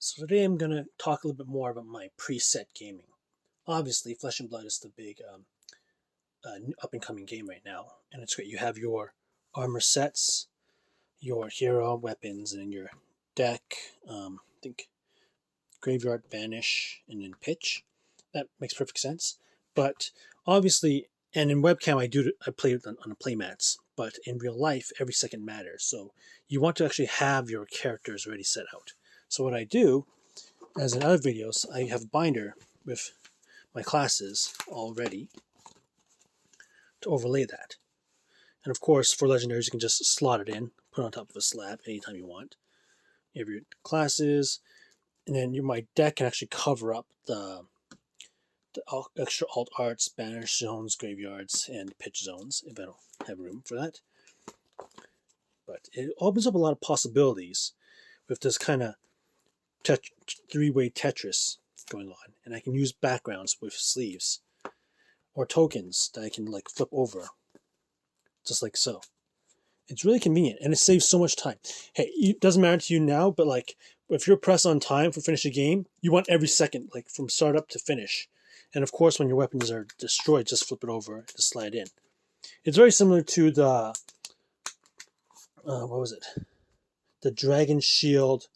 So today I'm going to talk a little bit more about my preset gaming. Obviously, Flesh and Blood is the big up and coming game right now, and it's great. You have your armor sets, your hero weapons, and your deck. I think Graveyard, Banish, and then Pitch. That makes perfect sense. But obviously, and in webcam I play on the playmats, but in real life every second matters. So you want to actually have your characters already set out. So what I do, as in other videos, I have a binder with my classes already to overlay that. And of course, for legendaries, you can just slot it in, put it on top of a slab anytime you want. You have your classes, and then my deck can actually cover up the extra alt arts, banish zones, graveyards, and pitch zones if I don't have room for that. But it opens up a lot of possibilities with this kind of three-way Tetris going on, and I can use backgrounds with sleeves or tokens that I can like flip over, just like so. It's really convenient, and it saves so much time. Hey, it doesn't matter to you now, but like if you're pressed on time for finish a game, you want every second, like from startup to finish. And of course, when your weapons are destroyed, just flip it over to slide in. It's very similar to the what was it? The Dragon Shield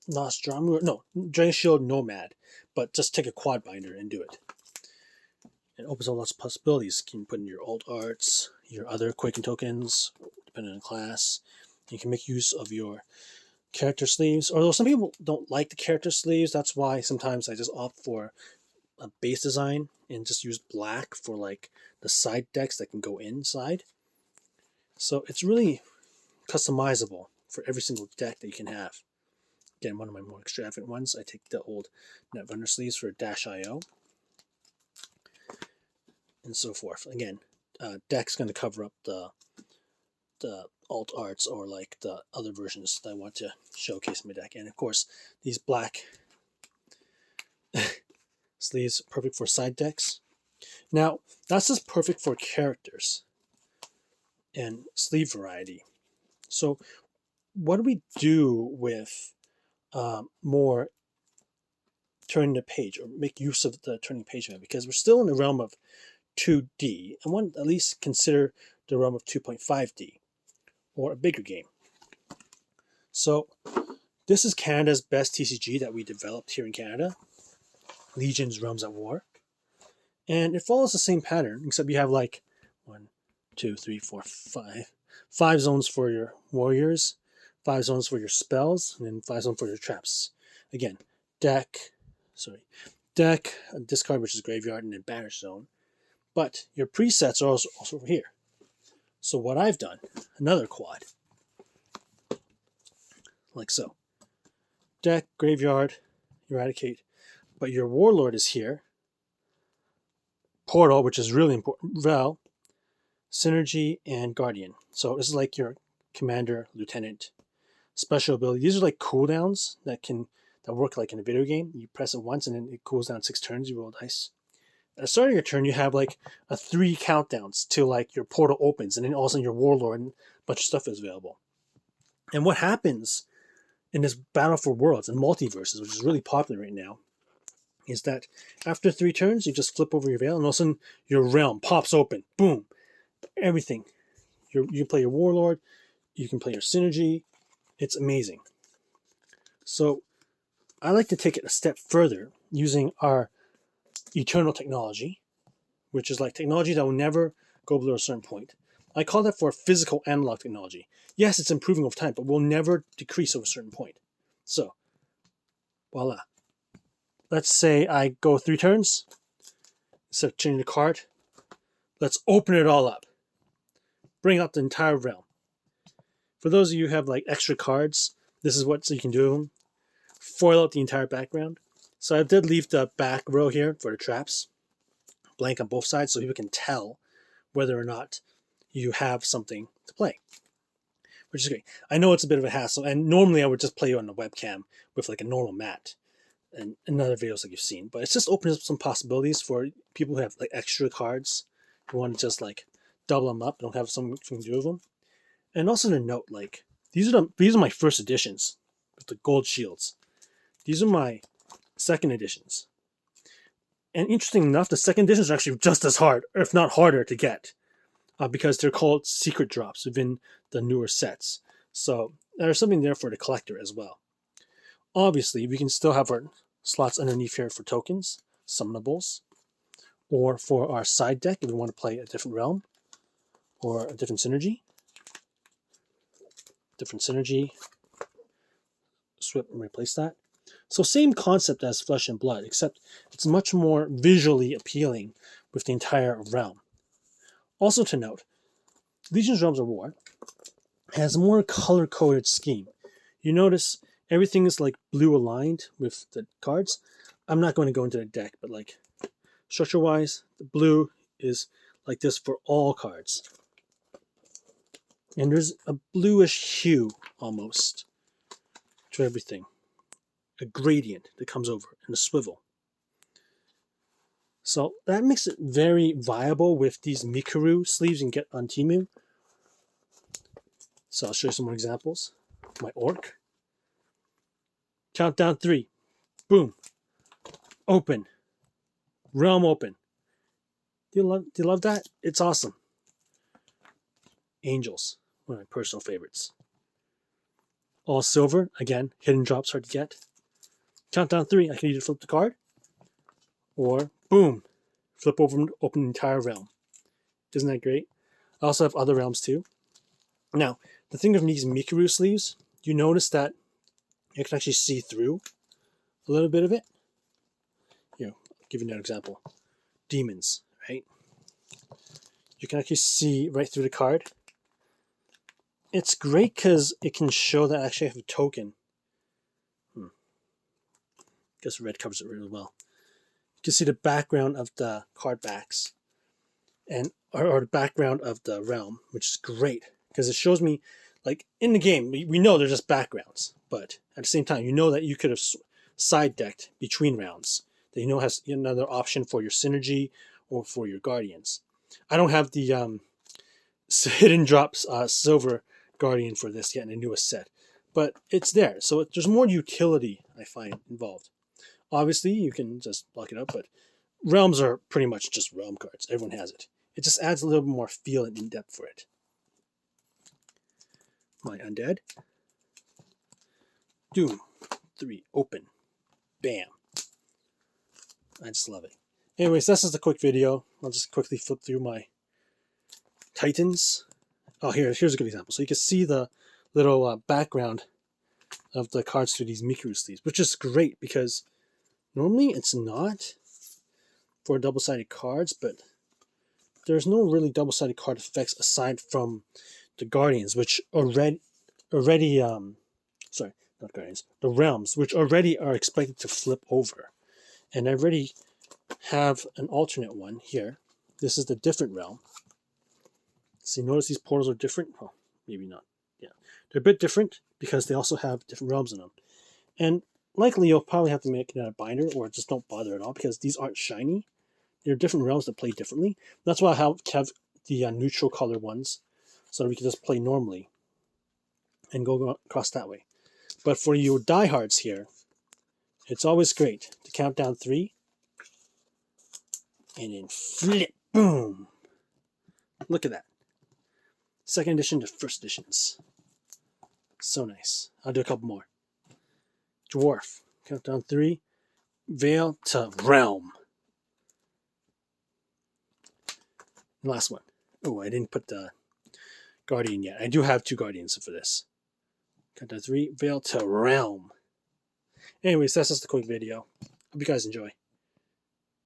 Nostromo? No, Dragon Shield Nomad. But just take a quad binder and do it. It opens up lots of possibilities. You can put in your alt arts, your other Quaking tokens, depending on class. You can make use of your character sleeves. Although some people don't like the character sleeves, that's why sometimes I just opt for a base design and just use black for like the side decks that can go inside. So it's really customizable for every single deck that you can have. Again, one of my more extravagant ones, I take the old Netrunner sleeves for Dash.io and so forth. Again, deck's going to cover up the alt arts or like the other versions that I want to showcase in my deck. And of course, these black sleeves perfect for side decks. Now, that's just perfect for characters and sleeve variety. So what do we do with more turning the page or make use of the turning page event? Because we're still in the realm of 2D. I want to at least consider the realm of 2.5D or a bigger game. So this is Canada's best TCG that we developed here in Canada, Legion's Realms at War. And it follows the same pattern, except you have like 1, 2, 3, 4, 5 zones for your warriors, 5 zones for your spells, and then 5 zones for your traps. Again, deck, discard, which is graveyard, and then banish zone. But your presets are also over here. So what I've done, another quad, like so. Deck, graveyard, eradicate, but your warlord is here. Portal, which is really important, Vel, synergy, and guardian. So this is like your commander, lieutenant, special ability. These are like cooldowns that work like in a video game. You press it once and then it cools down 6 turns. You roll dice. At the start of your turn, you have like a 3 countdowns till like your portal opens, and then all of a sudden your warlord and a bunch of stuff is available. And what happens in this battle for worlds and multiverses, which is really popular right now, is that after 3 turns, you just flip over your veil, and all of a sudden your realm pops open. Boom, everything. You can play your warlord, you can play your synergy. It's amazing. So I like to take it a step further using our eternal technology, which is like technology that will never go below a certain point. I call that for physical analog technology. Yes, it's improving over time, but will never decrease over a certain point. So, voila. Let's say I go 3 turns. Instead of changing the card, let's open it all up. Bring out the entire realm. For those of you who have like extra cards, this is what you can do. Foil out the entire background. So I did leave the back row here for the traps blank on both sides so people can tell whether or not you have something to play, which is great. I know it's a bit of a hassle, and normally I would just play on the webcam with like a normal mat and in other videos like you've seen, but it's just opens up some possibilities for people who have like extra cards who want to just like double them up, don't have something to do with them. And also to note, like these are my first editions with the gold shields. These are my second editions. And interesting enough, the second editions are actually just as hard, or if not harder, to get. Because they're called secret drops within the newer sets. So there's something there for the collector as well. Obviously, we can still have our slots underneath here for tokens, summonables, or for our side deck if we want to play a different realm or a different synergy. Swip and replace that. So same concept as Flesh and Blood, except it's much more visually appealing with the entire realm. Also to note, Legion's Realms of War has a more color-coded scheme. You notice everything is like blue aligned with the cards. I'm not going to go into the deck, but like structure-wise, the blue is like this for all cards. And there's a bluish hue almost to everything. A gradient that comes over and a swivel. So that makes it very viable with these Mikuru sleeves you can get on Temu. So I'll show you some more examples. My Orc. Countdown 3. Boom. Open. Realm open. Do you love that? It's awesome. Angels. One of my personal favorites. All silver. Again, hidden drops hard to get. Countdown 3. I can either flip the card or boom. Flip over, open the entire realm. Isn't that great? I also have other realms too. Now, the thing with these Mikuru sleeves, you notice that you can actually see through a little bit of it. Here, I'll give you another example. Demons, right? You can actually see right through the card. It's great because it can show that I actually have a token. Guess red covers it really well. You can see the background of the card backs, and or the background of the realm, which is great because it shows me, like in the game, we know they're just backgrounds, but at the same time, you know that you could have side decked between rounds. That you know has another option for your synergy or for your guardians. I don't have the hidden drops silver guardian for this yet in the newest set, but it's there, so there's more utility I find involved. Obviously, you can just block it up, but realms are pretty much just realm cards. Everyone has it. It just adds a little bit more feel and in-depth for it. My Undead. Doom 3. Open. Bam. I just love it. Anyways, that's just a quick video. I'll just quickly flip through my Titans. Oh, here's a good example. So you can see the little background of the cards through these Mikuru sleeves, which is great because normally it's not for double-sided cards, but there's no really double-sided card effects aside from the Guardians, which already sorry, not Guardians, the Realms, which already are expected to flip over. And I already have an alternate one here. This is the different realm. So you notice these portals are different? Oh, maybe not. Yeah, they're a bit different because they also have different realms in them. And likely you'll probably have to make it out of binder or just don't bother at all because these aren't shiny. They're different realms that play differently. That's why I have the neutral color ones so that we can just play normally and go across that way. But for you diehards here, it's always great to count down 3 and then flip, boom. Look at that. Second edition to first editions. So nice. I'll do a couple more. Dwarf. Countdown 3. Veil to Realm. And last one. Oh, I didn't put the Guardian yet. I do have 2 Guardians for this. Countdown 3. Veil to Realm. Anyways, that's just a quick video. Hope you guys enjoy.